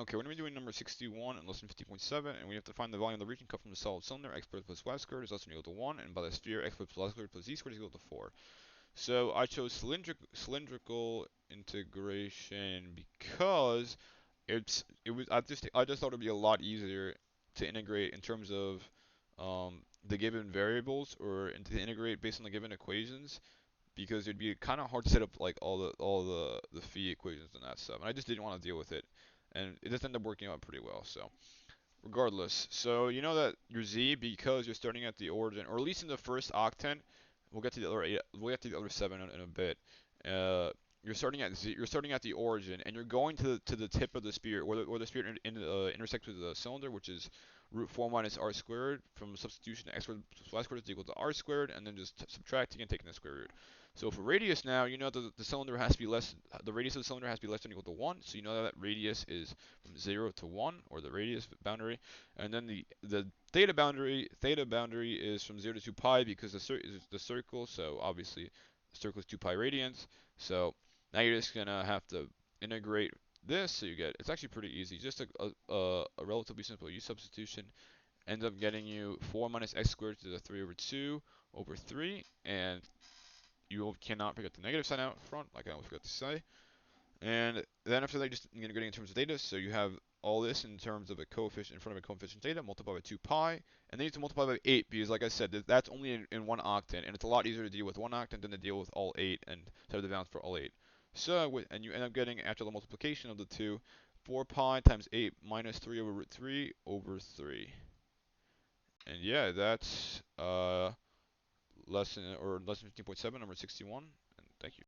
Okay, we're going to be doing number 61 and lesson 50.7, and we have to find the volume of the region cut from the solid cylinder. X squared plus y squared is less than or equal to 1, and by the sphere, x squared plus y squared plus z squared is equal to 4. So I chose cylindrical integration because I just thought it'd be a lot easier to integrate in terms of the given variables or to integrate based on the given equations because it'd be kind of hard to set up like all the phi equations and that stuff, and I just didn't want to deal with it, and it just ended up working out pretty well. So regardless, so you know that your z, because you're starting at the origin, or at least in the first octant, we'll get to the other eight, we'll get to the other seven in a bit. Uh, you're starting at the origin, and you're going to the tip of the sphere, where the sphere intersects with the cylinder, which is root 4 minus r squared. From substitution, x squared plus y squared is equal to r squared, and then just subtracting and taking the square root. So for radius now, you know that the cylinder has to be less, the radius of the cylinder has to be less than or equal to 1. So you know that radius is from 0 to 1, or the radius boundary, and then the theta boundary is from 0 to 2 pi because the circle, so obviously the circle is 2 pi radians. So now you're just gonna have to integrate this, so you get, it's actually pretty easy, just a relatively simple u substitution ends up getting you 4 minus x squared to the 3 over 2 over 3, and you cannot forget the negative sign out front, like I almost forgot to say. And then after that, just integrating in terms of theta, so you have all this in terms of a coefficient in front of a coefficient theta multiplied by 2 pi, and then you have to multiply by 8 because, like I said, that's only in one octant, and it's a lot easier to deal with one octant than to deal with all 8 and set the balance for all 8. So, and you end up getting, after the multiplication of the two, 4 pi times 8 minus 3 over root 3 over 3. And yeah, that's lesson 15.7, number 61.